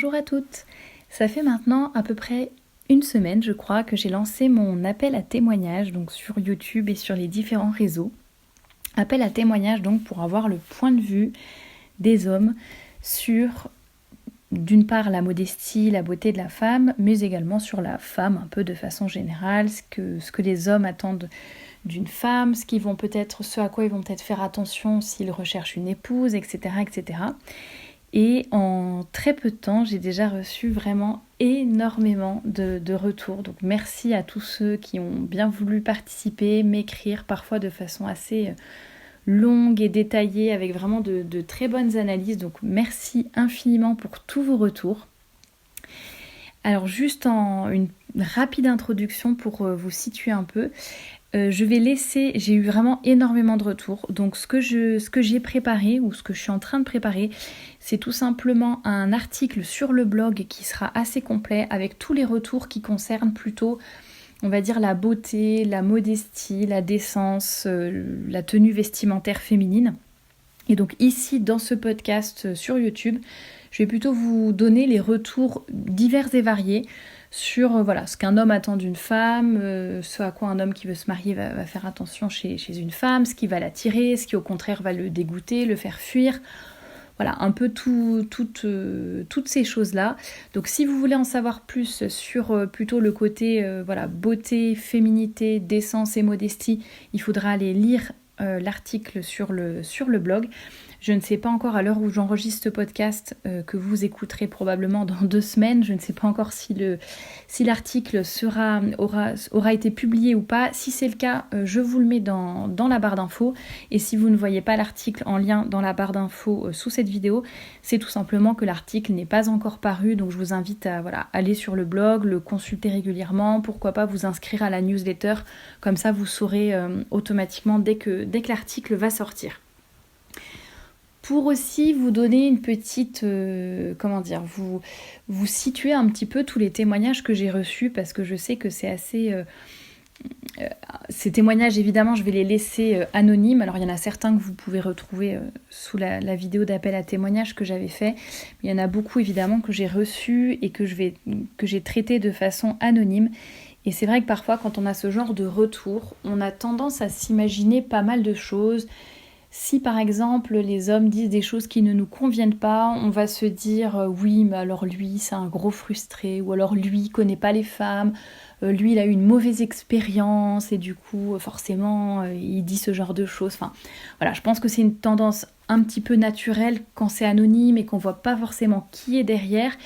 Bonjour à toutes. Ça fait maintenant à peu près une semaine, je crois, que j'ai lancé mon appel à témoignages donc sur YouTube et sur les différents réseaux. Appel à témoignages donc pour avoir le point de vue des hommes sur d'une part la modestie, la beauté de la femme, mais également sur la femme un peu de façon générale, ce que les hommes attendent d'une femme, ce à quoi ils vont peut-être faire attention s'ils recherchent une épouse, etc., etc. Et en très peu de temps, j'ai déjà reçu vraiment énormément de retours. Donc merci à tous ceux qui ont bien voulu participer, m'écrire parfois de façon assez longue et détaillée avec vraiment de très bonnes analyses. Donc merci infiniment pour tous vos retours. Alors juste une rapide introduction pour vous situer un peu. J'ai eu vraiment énormément de retours. Donc ce que j'ai préparé ou ce que je suis en train de préparer, c'est tout simplement un article sur le blog qui sera assez complet avec tous les retours qui concernent plutôt, on va dire, la beauté, la modestie, la décence, la tenue vestimentaire féminine. Et donc ici, dans ce podcast sur YouTube, je vais plutôt vous donner les retours divers et variés sur ce qu'un homme attend d'une femme, ce à quoi un homme qui veut se marier va faire attention chez une femme, ce qui va l'attirer, ce qui au contraire va le dégoûter, le faire fuir. Voilà, un peu toutes ces choses-là. Donc si vous voulez en savoir plus sur plutôt le côté beauté, féminité, décence et modestie, il faudra aller lire l'article sur le blog. Je ne sais pas encore à l'heure où j'enregistre ce podcast que vous écouterez probablement dans 2 semaines. Je ne sais pas encore si l'article aura été publié ou pas. Si c'est le cas, je vous le mets dans la barre d'infos. Et si vous ne voyez pas l'article en lien dans la barre d'infos sous cette vidéo, c'est tout simplement que l'article n'est pas encore paru. Donc je vous invite à aller sur le blog, le consulter régulièrement. Pourquoi pas vous inscrire à la newsletter. Comme ça, vous saurez automatiquement dès que l'article va sortir. Pour aussi vous donner une petite, vous situer un petit peu tous les témoignages que j'ai reçus, parce que je sais que c'est assez... ces témoignages, évidemment, je vais les laisser anonymes. Alors, il y en a certains que vous pouvez retrouver sous la vidéo d'appel à témoignages que j'avais fait. Il y en a beaucoup, évidemment, que j'ai reçus et que j'ai traité de façon anonyme. Et c'est vrai que parfois, quand on a ce genre de retour, on a tendance à s'imaginer pas mal de choses. Si par exemple les hommes disent des choses qui ne nous conviennent pas, on va se dire oui mais alors lui c'est un gros frustré, ou alors lui il connaît pas les femmes, lui il a eu une mauvaise expérience et du coup forcément il dit ce genre de choses. Enfin voilà, je pense que c'est une tendance un petit peu naturelle quand c'est anonyme et qu'on voit pas forcément qui est derrière.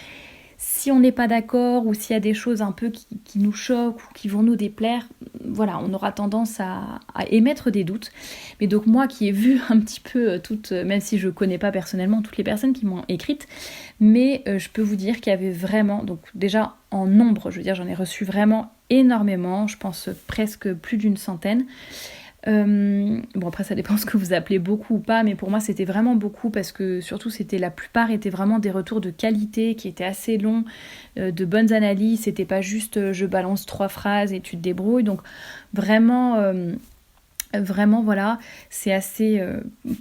Si on n'est pas d'accord ou s'il y a des choses un peu qui nous choquent ou qui vont nous déplaire, voilà, on aura tendance à émettre des doutes. Mais donc moi qui ai vu un petit peu même si je connais pas personnellement toutes les personnes qui m'ont écrite, mais je peux vous dire qu'il y avait vraiment, donc déjà en nombre, je veux dire j'en ai reçu vraiment énormément, je pense presque plus d'une centaine. Bon après ça dépend ce que vous appelez beaucoup ou pas, mais pour moi c'était vraiment beaucoup parce que surtout la plupart étaient vraiment des retours de qualité qui étaient assez longs, de bonnes analyses, c'était pas juste je balance 3 phrases et tu te débrouilles, donc vraiment voilà, c'est assez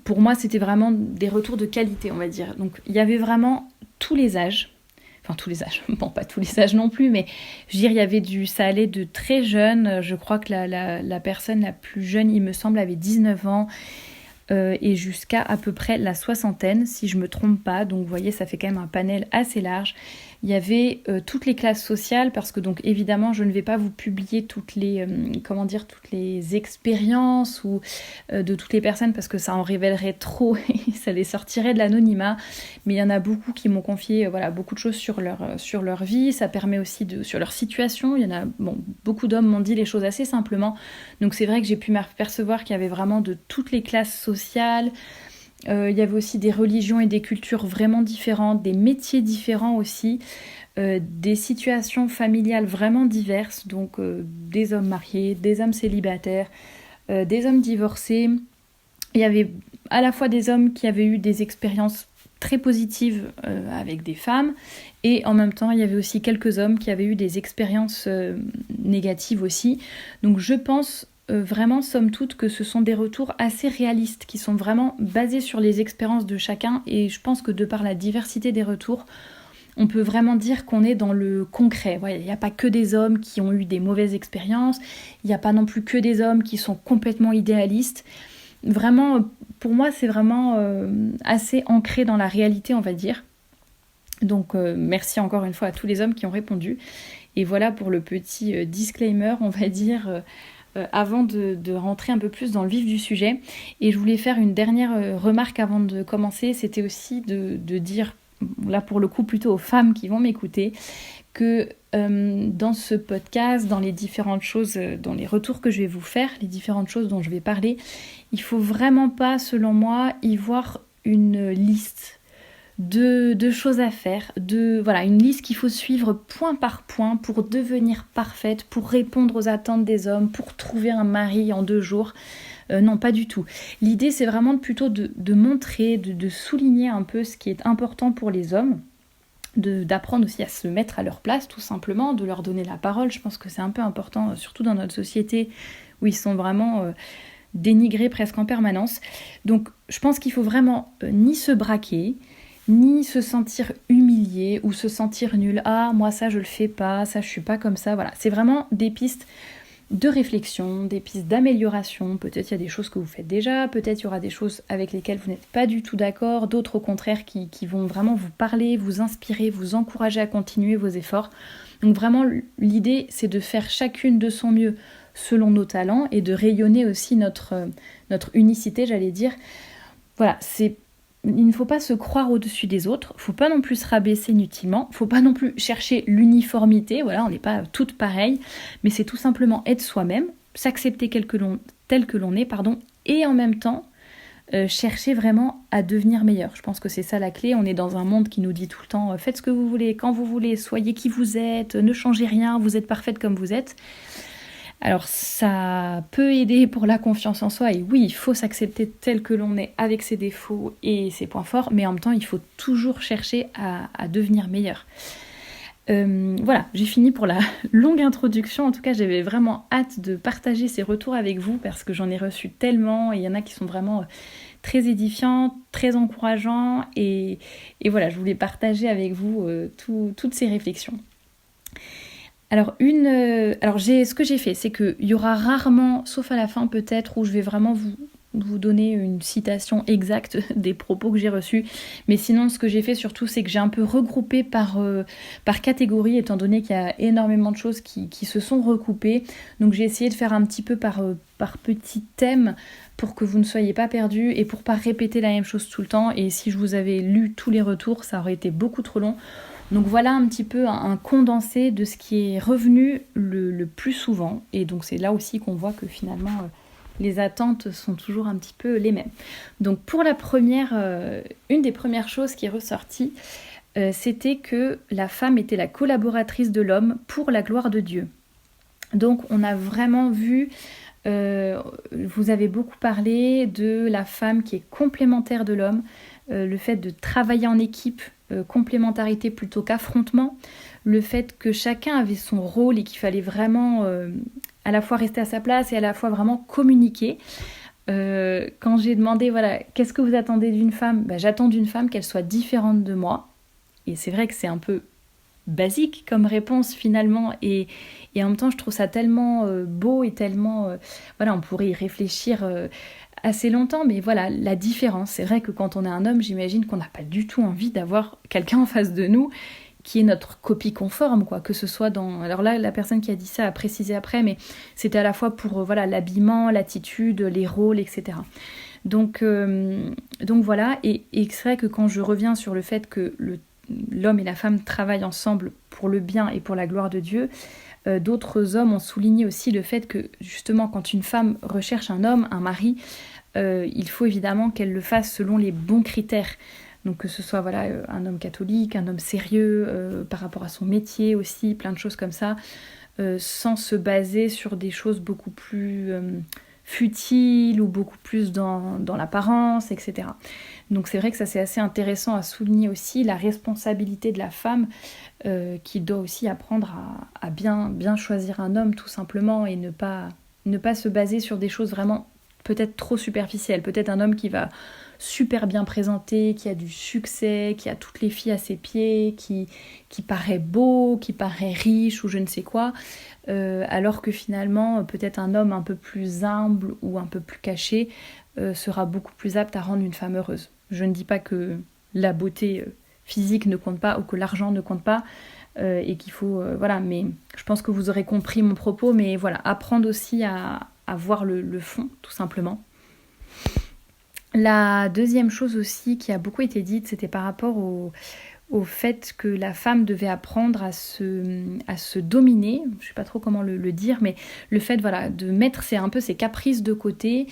pour moi c'était vraiment des retours de qualité, on va dire. Donc il y avait vraiment tous les âges. Enfin, tous les âges, bon, pas tous les âges non plus, mais je veux dire, ça allait de très jeune. Je crois que la personne la plus jeune, il me semble, avait 19 ans et jusqu'à à peu près la soixantaine, si je me trompe pas. Donc, vous voyez, ça fait quand même un panel assez large. Il y avait toutes les classes sociales, parce que donc évidemment je ne vais pas vous publier toutes les expériences ou de toutes les personnes, parce que ça en révélerait trop et ça les sortirait de l'anonymat. Mais il y en a beaucoup qui m'ont confié beaucoup de choses sur leur vie. Ça permet aussi sur leur situation. Il y en a beaucoup d'hommes m'ont dit les choses assez simplement. Donc c'est vrai que j'ai pu m'apercevoir qu'il y avait vraiment de toutes les classes sociales. Il y avait aussi des religions et des cultures vraiment différentes, des métiers différents aussi, des situations familiales vraiment diverses, donc des hommes mariés, des hommes célibataires, des hommes divorcés. Il y avait à la fois des hommes qui avaient eu des expériences très positives avec des femmes, et en même temps il y avait aussi quelques hommes qui avaient eu des expériences négatives aussi. Donc je pense vraiment, somme toute, que ce sont des retours assez réalistes, qui sont vraiment basés sur les expériences de chacun, et je pense que de par la diversité des retours, on peut vraiment dire qu'on est dans le concret. Il n'y a pas que des hommes qui ont eu des mauvaises expériences, il n'y a pas non plus que des hommes qui sont complètement idéalistes. Vraiment, pour moi, c'est vraiment assez ancré dans la réalité, on va dire. Donc merci encore une fois à tous les hommes qui ont répondu. Et voilà pour le petit disclaimer, on va dire, avant de rentrer un peu plus dans le vif du sujet. Et je voulais faire une dernière remarque avant de commencer, c'était aussi de dire, là pour le coup plutôt aux femmes qui vont m'écouter, que dans ce podcast, dans les différentes choses, dans les retours que je vais vous faire, les différentes choses dont je vais parler, il faut vraiment pas, selon moi, y voir une liste de choses à faire, une liste qu'il faut suivre point par point pour devenir parfaite, pour répondre aux attentes des hommes, pour trouver un mari en 2 jours. Non, pas du tout. L'idée, c'est vraiment plutôt de montrer, de souligner un peu ce qui est important pour les hommes, d'apprendre aussi à se mettre à leur place, tout simplement, de leur donner la parole. Je pense que c'est un peu important, surtout dans notre société où ils sont vraiment dénigrés presque en permanence. Donc, je pense qu'il faut vraiment ni se braquer, ni se sentir humilié ou se sentir nul. Ah, moi ça je le fais pas, ça je suis pas comme ça. Voilà, c'est vraiment des pistes de réflexion, des pistes d'amélioration. Peut-être il y a des choses que vous faites déjà, peut-être il y aura des choses avec lesquelles vous n'êtes pas du tout d'accord, d'autres au contraire qui vont vraiment vous parler, vous inspirer, vous encourager à continuer vos efforts. Donc vraiment l'idée c'est de faire chacune de son mieux selon nos talents et de rayonner aussi notre unicité, j'allais dire. Voilà, il ne faut pas se croire au-dessus des autres, il ne faut pas non plus se rabaisser inutilement, il ne faut pas non plus chercher l'uniformité, voilà, on n'est pas toutes pareilles, mais c'est tout simplement être soi-même, s'accepter tel que l'on est, et en même temps chercher vraiment à devenir meilleur. Je pense que c'est ça la clé, on est dans un monde qui nous dit tout le temps faites ce que vous voulez, quand vous voulez, soyez qui vous êtes, ne changez rien, vous êtes parfaite comme vous êtes. Alors ça peut aider pour la confiance en soi et oui, il faut s'accepter tel que l'on est avec ses défauts et ses points forts, mais en même temps il faut toujours chercher à devenir meilleur. Voilà, j'ai fini pour la longue introduction. En tout cas, j'avais vraiment hâte de partager ces retours avec vous parce que j'en ai reçu tellement et il y en a qui sont vraiment très édifiants, très encourageants et voilà, je voulais partager avec vous toutes ces réflexions. Alors, ce que j'ai fait, c'est qu'il y aura rarement, sauf à la fin peut-être, où je vais vraiment vous donner une citation exacte des propos que j'ai reçus. Mais sinon, ce que j'ai fait surtout, c'est que j'ai un peu regroupé par catégorie, étant donné qu'il y a énormément de choses qui se sont recoupées. Donc j'ai essayé de faire un petit peu par petits thèmes pour que vous ne soyez pas perdus et pour pas répéter la même chose tout le temps. Et si je vous avais lu tous les retours, ça aurait été beaucoup trop long. Donc voilà un petit peu un condensé de ce qui est revenu le plus souvent. Et donc c'est là aussi qu'on voit que finalement les attentes sont toujours un petit peu les mêmes. Donc pour la première, une des premières choses qui est ressortie, c'était que la femme était la collaboratrice de l'homme pour la gloire de Dieu. Donc on a vraiment vu, vous avez beaucoup parlé de la femme qui est complémentaire de l'homme, le fait de travailler en équipe, complémentarité plutôt qu'affrontement, le fait que chacun avait son rôle et qu'il fallait vraiment à la fois rester à sa place et à la fois vraiment communiquer. Quand j'ai demandé qu'est-ce que vous attendez d'une femme, j'attends d'une femme qu'elle soit différente de moi, et c'est vrai que c'est un peu basique comme réponse finalement, et en même temps je trouve ça tellement beau et tellement on pourrait y réfléchir assez longtemps, mais voilà la différence. C'est vrai que quand on est un homme, j'imagine qu'on n'a pas du tout envie d'avoir quelqu'un en face de nous qui est notre copie conforme, quoi, que ce soit dans... Alors là, la personne qui a dit ça a précisé après, mais c'était à la fois pour l'habillement, l'attitude, les rôles, etc. Donc voilà, et c'est vrai que quand je reviens sur le fait que l'homme et la femme travaillent ensemble pour le bien et pour la gloire de Dieu, d'autres hommes ont souligné aussi le fait que justement quand une femme recherche un homme, un mari, il faut évidemment qu'elle le fasse selon les bons critères. Donc que ce soit un homme catholique, un homme sérieux par rapport à son métier aussi, plein de choses comme ça, sans se baser sur des choses beaucoup plus futiles ou beaucoup plus dans l'apparence, etc. Donc c'est vrai que ça c'est assez intéressant à souligner aussi, la responsabilité de la femme qui doit aussi apprendre à bien choisir un homme tout simplement et ne pas se baser sur des choses vraiment peut-être trop superficielle. Peut-être un homme qui va super bien présenter, qui a du succès, qui a toutes les filles à ses pieds, qui paraît beau, qui paraît riche ou je ne sais quoi, alors que finalement peut-être un homme un peu plus humble ou un peu plus caché sera beaucoup plus apte à rendre une femme heureuse. Je ne dis pas que la beauté physique ne compte pas ou que l'argent ne compte pas et qu'il faut... voilà, mais je pense que vous aurez compris mon propos, mais voilà, apprendre aussi à voir le fond, tout simplement. La deuxième chose aussi qui a beaucoup été dite, c'était par rapport au fait que la femme devait apprendre à se dominer, je ne sais pas trop comment le dire, mais le fait voilà, de mettre un peu ses caprices de côté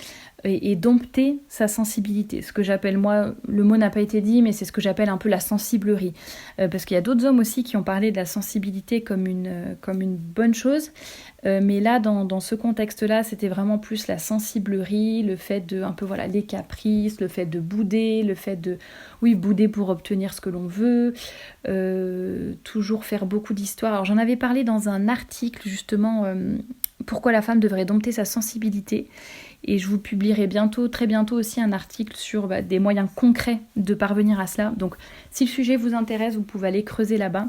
et dompter sa sensibilité. Ce que j'appelle, moi, le mot n'a pas été dit, mais c'est ce que j'appelle un peu la sensiblerie. Parce qu'il y a d'autres hommes aussi qui ont parlé de la sensibilité comme une bonne chose. Mais là, dans ce contexte-là, c'était vraiment plus la sensiblerie, le fait de, un peu voilà, les caprices, le fait de bouder, le fait de, oui, bouder pour obtenir ce que l'on veut, toujours faire beaucoup d'histoires. Alors j'en avais parlé dans un article, justement, pourquoi la femme devrait dompter sa sensibilité. Et je vous publierai très bientôt aussi un article sur des moyens concrets de parvenir à cela. Donc si le sujet vous intéresse, vous pouvez aller creuser là-bas.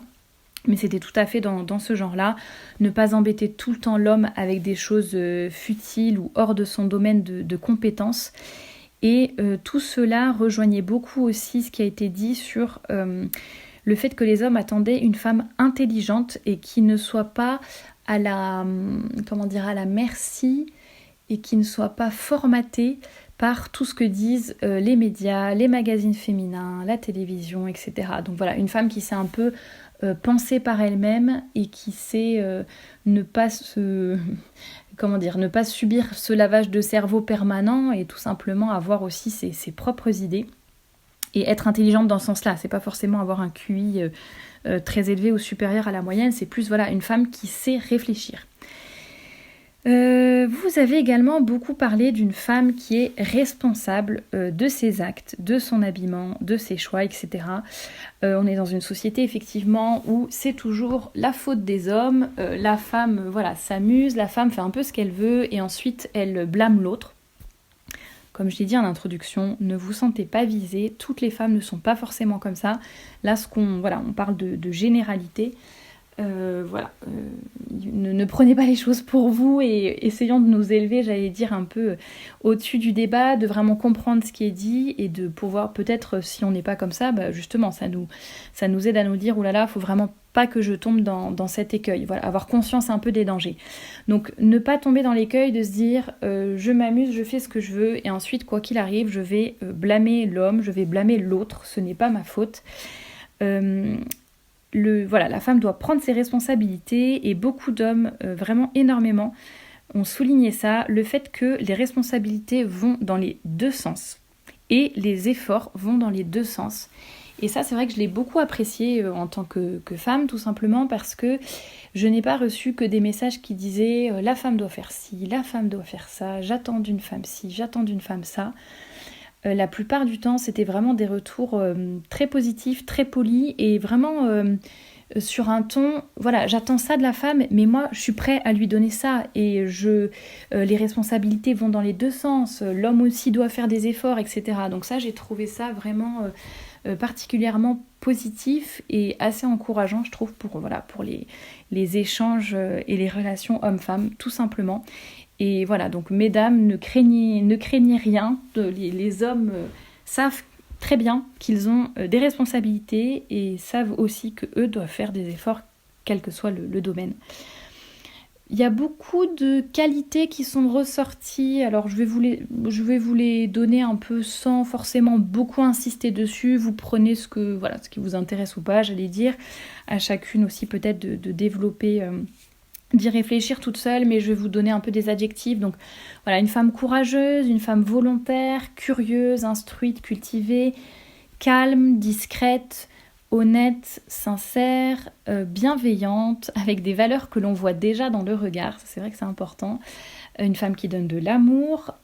Mais c'était tout à fait dans ce genre-là. Ne pas embêter tout le temps l'homme avec des choses futiles ou hors de son domaine de compétences. Et tout cela rejoignait beaucoup aussi ce qui a été dit sur le fait que les hommes attendaient une femme intelligente et qui ne soit pas à la merci et qui ne soit pas formatée par tout ce que disent les médias, les magazines féminins, la télévision, etc. Donc voilà, une femme qui sait un peu penser par elle-même et qui sait ne pas subir ce lavage de cerveau permanent et tout simplement avoir aussi ses propres idées et être intelligente dans ce sens-là. C'est pas forcément avoir un QI très élevé ou supérieur à la moyenne, c'est plus voilà, une femme qui sait réfléchir. Vous avez également beaucoup parlé d'une femme qui est responsable de ses actes, de son habillement, de ses choix, etc. On est dans une société effectivement où c'est toujours la faute des hommes, la femme s'amuse, la femme fait un peu ce qu'elle veut et ensuite elle blâme l'autre. Comme je l'ai dit en introduction, ne vous sentez pas visée, toutes les femmes ne sont pas forcément comme ça. Là, on parle de généralité. Ne prenez pas les choses pour vous et essayons de nous élever, j'allais dire, un peu au-dessus du débat, de vraiment comprendre ce qui est dit et de pouvoir peut-être, si on n'est pas comme ça, justement, ça nous aide à nous dire, oulala, faut vraiment pas que je tombe dans cet écueil, voilà, avoir conscience un peu des dangers. Donc ne pas tomber dans l'écueil de se dire je m'amuse, je fais ce que je veux et ensuite, quoi qu'il arrive, je vais blâmer l'homme, je vais blâmer l'autre, ce n'est pas ma faute. La femme doit prendre ses responsabilités et beaucoup d'hommes, vraiment énormément, ont souligné ça, le fait que les responsabilités vont dans les deux sens et les efforts vont dans les deux sens. Et ça, c'est vrai que je l'ai beaucoup apprécié en tant que femme, tout simplement parce que je n'ai pas reçu que des messages qui disaient la femme doit faire ci, la femme doit faire ça, j'attends d'une femme ci, j'attends d'une femme ça. La plupart du temps, c'était vraiment des retours très positifs, très polis et vraiment sur un ton, voilà, j'attends ça de la femme, mais moi, je suis prêt à lui donner ça et les responsabilités vont dans les deux sens, l'homme aussi doit faire des efforts, etc. Donc ça, j'ai trouvé ça vraiment particulièrement positif et assez encourageant, je trouve, pour les échanges et les relations hommes-femmes, tout simplement. Et voilà, donc mesdames, ne craignez rien. Les hommes savent très bien qu'ils ont des responsabilités et savent aussi qu'eux doivent faire des efforts, quel que soit le domaine. Il y a beaucoup de qualités qui sont ressorties. Alors je vais vous les donner un peu sans forcément beaucoup insister dessus. Vous prenez ce qui vous intéresse ou pas, j'allais dire. À chacune aussi peut-être de développer... d'y réfléchir toute seule, mais je vais vous donner un peu des adjectifs. Donc voilà, une femme courageuse, une femme volontaire, curieuse, instruite, cultivée, calme, discrète, honnête, sincère, bienveillante, avec des valeurs que l'on voit déjà dans le regard, ça, c'est vrai que c'est important. Une femme qui donne de l'amour,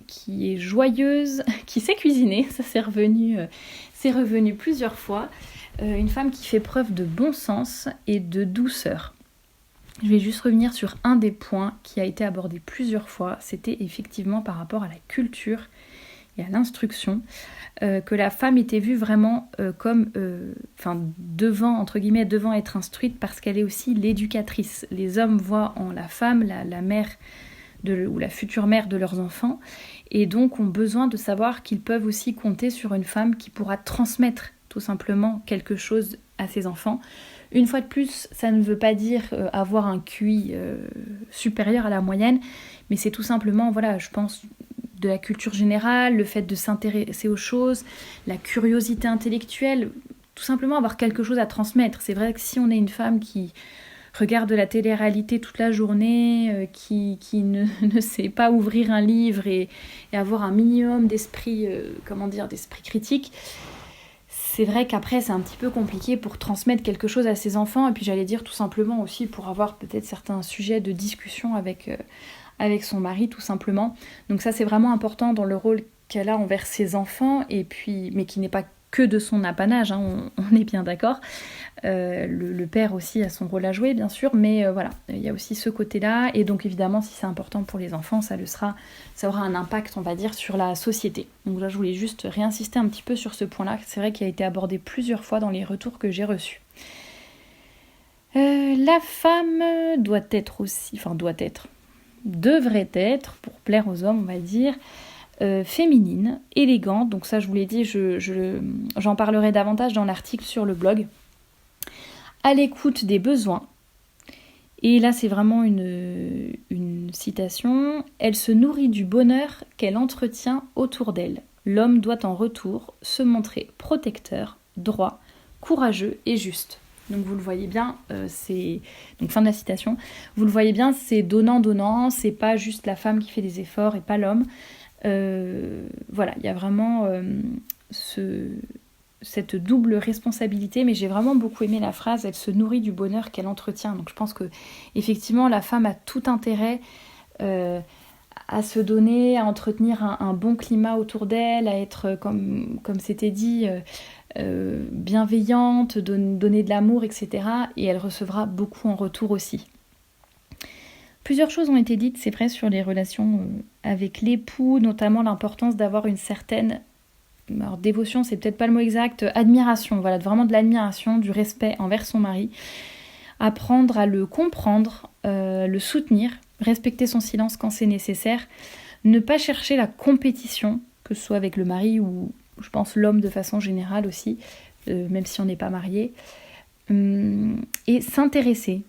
qui est joyeuse, qui sait cuisiner, ça c'est revenu plusieurs fois. Une femme qui fait preuve de bon sens et de douceur. Je vais juste revenir sur un des points qui a été abordé plusieurs fois, c'était effectivement par rapport à la culture et à l'instruction, que la femme était vue vraiment comme, devant être instruite parce qu'elle est aussi l'éducatrice. Les hommes voient en la femme la mère ou la future mère de leurs enfants, et donc ont besoin de savoir qu'ils peuvent aussi compter sur une femme qui pourra transmettre tout simplement quelque chose à ses enfants. Une fois de plus, ça ne veut pas dire avoir un QI supérieur à la moyenne, mais c'est tout simplement, voilà, je pense, de la culture générale, le fait de s'intéresser aux choses, la curiosité intellectuelle, tout simplement avoir quelque chose à transmettre. C'est vrai que si on est une femme qui regarde la télé-réalité toute la journée, qui ne sait pas ouvrir un livre et avoir un minimum d'esprit, d'esprit critique, c'est vrai qu'après c'est un petit peu compliqué pour transmettre quelque chose à ses enfants, et puis j'allais dire tout simplement aussi pour avoir peut-être certains sujets de discussion avec son mari tout simplement. Donc ça c'est vraiment important dans le rôle qu'elle a envers ses enfants, et puis, mais qui n'est pas que de son apanage, hein, on est bien d'accord. Le père aussi a son rôle à jouer bien sûr, mais voilà, il y a aussi ce côté-là, et donc évidemment si c'est important pour les enfants, ça aura un impact, on va dire, sur la société. Donc là je voulais juste réinsister un petit peu sur ce point-là, c'est vrai qu'il a été abordé plusieurs fois dans les retours que j'ai reçus. La femme devrait être, pour plaire aux hommes on va dire, féminine, élégante, donc ça je vous l'ai dit, j'en parlerai davantage dans l'article sur le blog, à l'écoute des besoins, et là c'est vraiment une citation, elle se nourrit du bonheur qu'elle entretient autour d'elle. L'homme doit en retour se montrer protecteur, droit, courageux et juste. Donc vous le voyez bien, donc fin de la citation, vous le voyez bien, c'est donnant, c'est pas juste la femme qui fait des efforts et pas l'homme. Voilà, il y a vraiment cette double responsabilité, mais j'ai vraiment beaucoup aimé la phrase, elle se nourrit du bonheur qu'elle entretient. Donc je pense que effectivement la femme a tout intérêt à se donner, à entretenir un bon climat autour d'elle, à être, comme c'était dit, bienveillante, donner de l'amour, etc. Et elle recevra beaucoup en retour aussi. Plusieurs choses ont été dites, c'est vrai, sur les relations avec l'époux, notamment l'importance d'avoir une certaine, alors dévotion, c'est peut-être pas le mot exact, admiration, voilà, vraiment de l'admiration, du respect envers son mari, apprendre à le comprendre, le soutenir, respecter son silence quand c'est nécessaire, ne pas chercher la compétition, que ce soit avec le mari ou, je pense, l'homme de façon générale aussi, même si on n'est pas marié. Et s'intéresser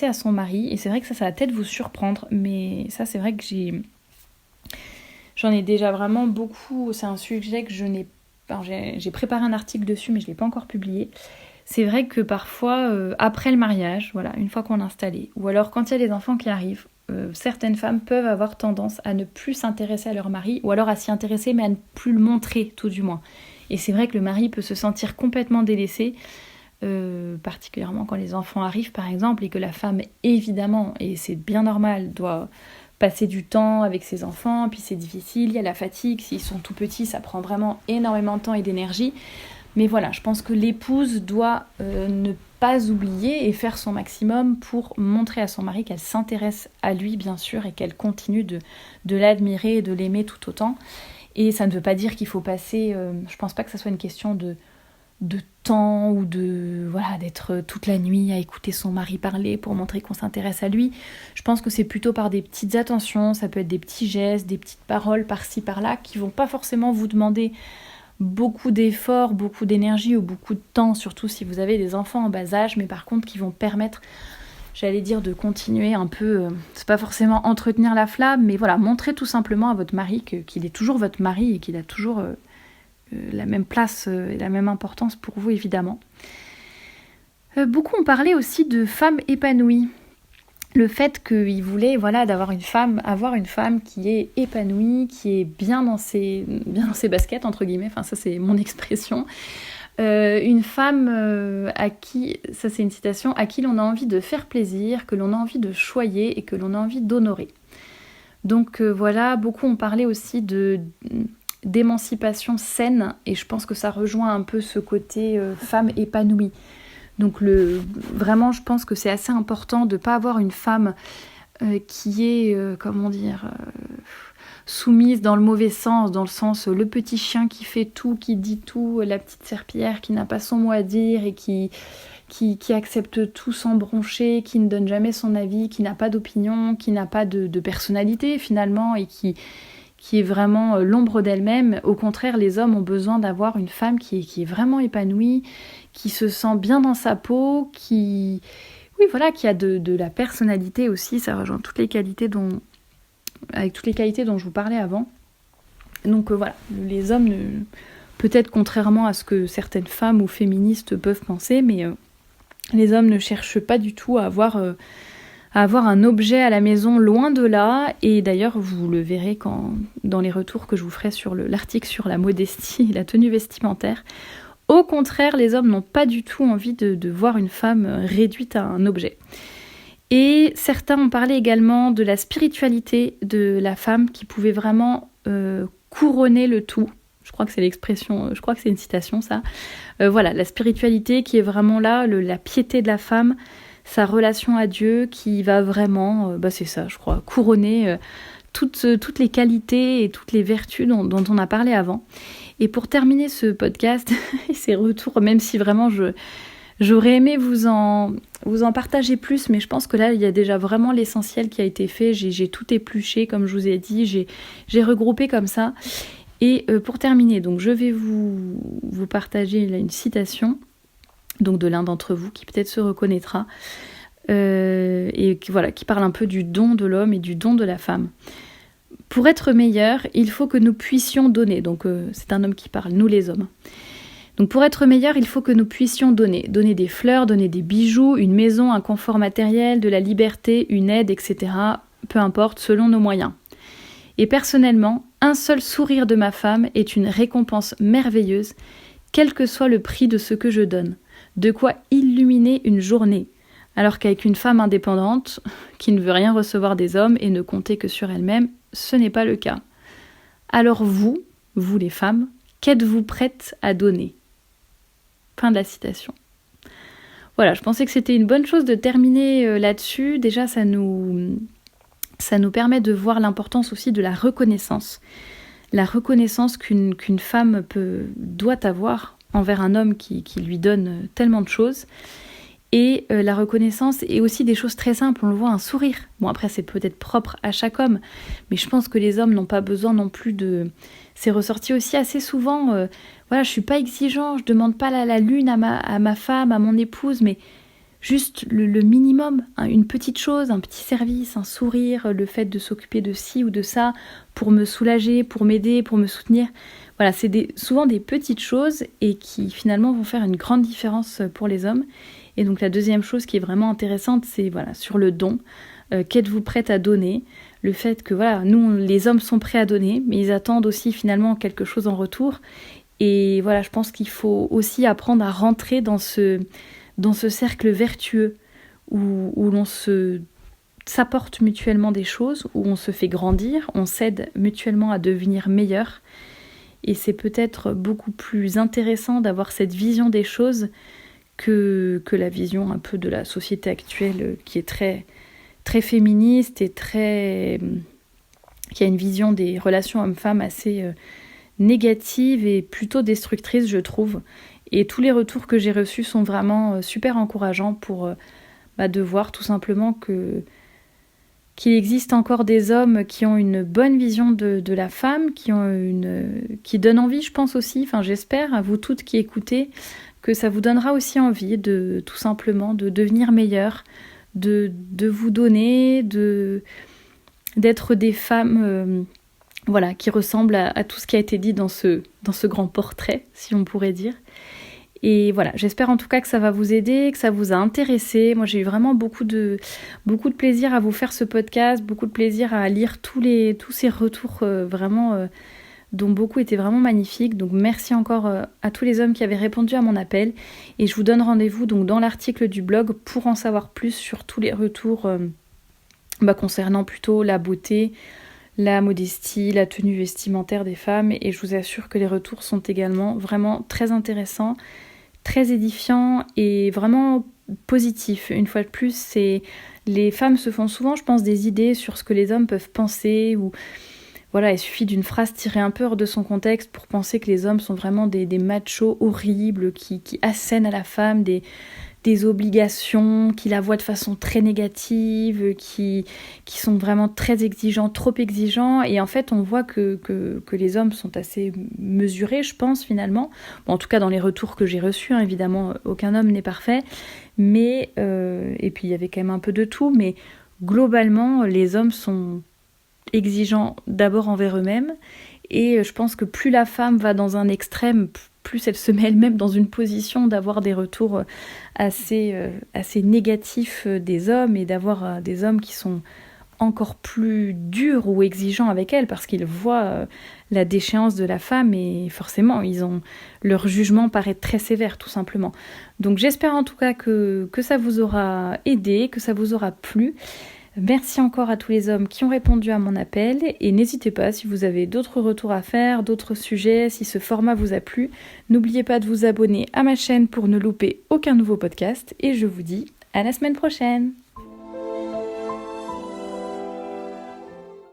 à son mari, et c'est vrai que ça va peut-être vous surprendre, mais ça c'est vrai que j'en ai déjà vraiment beaucoup, c'est un sujet que j'ai préparé un article dessus mais je ne l'ai pas encore publié. C'est vrai que parfois après le mariage, voilà, une fois qu'on est installé, ou alors quand il y a des enfants qui arrivent, certaines femmes peuvent avoir tendance à ne plus s'intéresser à leur mari, ou alors à s'y intéresser mais à ne plus le montrer tout du moins. Et c'est vrai que le mari peut se sentir complètement délaissé, particulièrement quand les enfants arrivent par exemple, et que la femme évidemment, et c'est bien normal, doit passer du temps avec ses enfants, puis c'est difficile, il y a la fatigue, s'ils sont tout petits ça prend vraiment énormément de temps et d'énergie, mais voilà, je pense que l'épouse doit ne pas oublier et faire son maximum pour montrer à son mari qu'elle s'intéresse à lui bien sûr, et qu'elle continue de l'admirer et de l'aimer tout autant. Et ça ne veut pas dire qu'il faut passer, je pense pas que ça soit une question de temps ou d'être toute la nuit à écouter son mari parler pour montrer qu'on s'intéresse à lui. Je pense que c'est plutôt par des petites attentions, ça peut être des petits gestes, des petites paroles par-ci par-là qui vont pas forcément vous demander beaucoup d'efforts, beaucoup d'énergie ou beaucoup de temps, surtout si vous avez des enfants en bas âge, mais par contre qui vont permettre, j'allais dire, de continuer un peu, c'est pas forcément entretenir la flamme, mais voilà, montrer tout simplement à votre mari qu'il est toujours votre mari et qu'il a toujours la même place et la même importance pour vous évidemment. Beaucoup ont parlé aussi de femmes épanouies. Le fait qu'il voulait avoir une femme qui est épanouie, qui est bien dans ses baskets entre guillemets, enfin ça c'est mon expression. Une femme à qui, ça c'est une citation, à qui l'on a envie de faire plaisir, que l'on a envie de choyer et que l'on a envie d'honorer. Donc voilà, beaucoup ont parlé aussi d'émancipation saine, et je pense que ça rejoint un peu ce côté femme épanouie. Donc vraiment, je pense que c'est assez important de ne pas avoir une femme qui est, soumise dans le mauvais sens, dans le sens le petit chien qui fait tout, qui dit tout, la petite serpillière qui n'a pas son mot à dire et qui accepte tout sans broncher, qui ne donne jamais son avis, qui n'a pas d'opinion, qui n'a pas de personnalité finalement et qui est vraiment l'ombre d'elle-même. Au contraire, les hommes ont besoin d'avoir une femme qui est vraiment épanouie, qui se sent bien dans sa peau, qui a de la personnalité aussi. Ça rejoint toutes les qualités dont je vous parlais avant. Donc les hommes, peut-être contrairement à ce que certaines femmes ou féministes peuvent penser, mais les hommes ne cherchent pas du tout à avoir un objet à la maison, loin de là. Et d'ailleurs, vous le verrez dans les retours que je vous ferai sur l'article sur la modestie et la tenue vestimentaire. Au contraire, les hommes n'ont pas du tout envie de voir une femme réduite à un objet. Et certains ont parlé également de la spiritualité de la femme qui pouvait vraiment couronner le tout. Je crois que c'est l'expression, je crois que c'est une citation ça. La spiritualité qui est vraiment là, la piété de la femme, sa relation à Dieu qui va vraiment, c'est ça je crois, couronner toutes les qualités et toutes les vertus dont on a parlé avant. Et pour terminer ce podcast et ces retours, même si vraiment j'aurais aimé vous en partager plus, mais je pense que là, il y a déjà vraiment l'essentiel qui a été fait. J'ai tout épluché, comme je vous ai dit, j'ai regroupé comme ça. Et pour terminer, donc je vais vous partager là, une citation donc de l'un d'entre vous qui peut-être se reconnaîtra et qui parle un peu du don de l'homme et du don de la femme. Pour être meilleur, il faut que nous puissions donner. Donc c'est un homme qui parle, nous les hommes. Donc pour être meilleur, il faut que nous puissions donner. Donner des fleurs, donner des bijoux, une maison, un confort matériel, de la liberté, une aide, etc. Peu importe, selon nos moyens. Et personnellement, un seul sourire de ma femme est une récompense merveilleuse, quel que soit le prix de ce que je donne. De quoi illuminer une journée. Alors qu'avec une femme indépendante, qui ne veut rien recevoir des hommes et ne compter que sur elle-même, ce n'est pas le cas. Alors vous les femmes, qu'êtes-vous prêtes à donner ? Fin de la citation. Voilà, je pensais que c'était une bonne chose de terminer là-dessus. Déjà, ça nous permet de voir l'importance aussi de la reconnaissance. La reconnaissance qu'une femme doit avoir envers un homme qui lui donne tellement de choses. Et la reconnaissance est aussi des choses très simples, on le voit, un sourire. Bon, après, c'est peut-être propre à chaque homme, mais je pense que les hommes n'ont pas besoin non plus de... C'est ressorti aussi assez souvent, je suis pas exigeant, je demande pas la lune à ma femme, à mon épouse, mais juste le minimum, hein, une petite chose, un petit service, un sourire, le fait de s'occuper de ci ou de ça, pour me soulager, pour m'aider, pour me soutenir. Voilà, c'est souvent des petites choses et qui finalement vont faire une grande différence pour les hommes. Et donc la deuxième chose qui est vraiment intéressante, c'est sur le don. Qu'êtes-vous prête à donner ? Le fait que nous, les hommes sont prêts à donner, mais ils attendent aussi finalement quelque chose en retour. Et je pense qu'il faut aussi apprendre à rentrer dans ce cercle vertueux où l'on s'apporte mutuellement des choses, où on se fait grandir, on s'aide mutuellement à devenir meilleur. Et c'est peut-être beaucoup plus intéressant d'avoir cette vision des choses que la vision un peu de la société actuelle qui est très, très féministe et qui a une vision des relations hommes-femmes assez négative et plutôt destructrice, je trouve. Et tous les retours que j'ai reçus sont vraiment super encourageants pour de voir tout simplement qu'il existe encore des hommes qui ont une bonne vision de la femme, qui donnent envie, je pense aussi, j'espère, à vous toutes qui écoutez, que ça vous donnera aussi envie de tout simplement de devenir meilleur, de vous donner, d'être des femmes qui ressemblent à tout ce qui a été dit dans ce grand portrait, si on pourrait dire. Et j'espère en tout cas que ça va vous aider, que ça vous a intéressé. Moi, j'ai eu vraiment beaucoup de plaisir à vous faire ce podcast, beaucoup de plaisir à lire tous ces retours dont beaucoup étaient vraiment magnifiques. Donc merci encore à tous les hommes qui avaient répondu à mon appel. Et je vous donne rendez-vous donc dans l'article du blog pour en savoir plus sur tous les retours concernant plutôt la beauté, la modestie, la tenue vestimentaire des femmes. Et je vous assure que les retours sont également vraiment très intéressants, très édifiant et vraiment positif. Une fois de plus, les femmes se font souvent, je pense, des idées sur ce que les hommes peuvent penser ou voilà, il suffit d'une phrase tirée un peu hors de son contexte pour penser que les hommes sont vraiment des machos horribles qui assènent à la femme des obligations, qui la voient de façon très négative, qui sont vraiment très exigeants, trop exigeants. Et en fait, on voit que les hommes sont assez mesurés, je pense, finalement. Bon, en tout cas, dans les retours que j'ai reçus, hein, évidemment, aucun homme n'est parfait. Mais, et puis, il y avait quand même un peu de tout. Mais globalement, les hommes sont exigeants d'abord envers eux-mêmes. Et je pense que plus la femme va dans un extrême, plus elle se met elle-même dans une position d'avoir des retours assez négatifs des hommes et d'avoir des hommes qui sont encore plus durs ou exigeants avec elle parce qu'ils voient la déchéance de la femme et forcément leur jugement paraît très sévère tout simplement. Donc j'espère en tout cas que ça vous aura aidé, que ça vous aura plu. Merci encore à tous les hommes qui ont répondu à mon appel et n'hésitez pas si vous avez d'autres retours à faire, d'autres sujets, si ce format vous a plu, n'oubliez pas de vous abonner à ma chaîne pour ne louper aucun nouveau podcast et je vous dis à la semaine prochaine.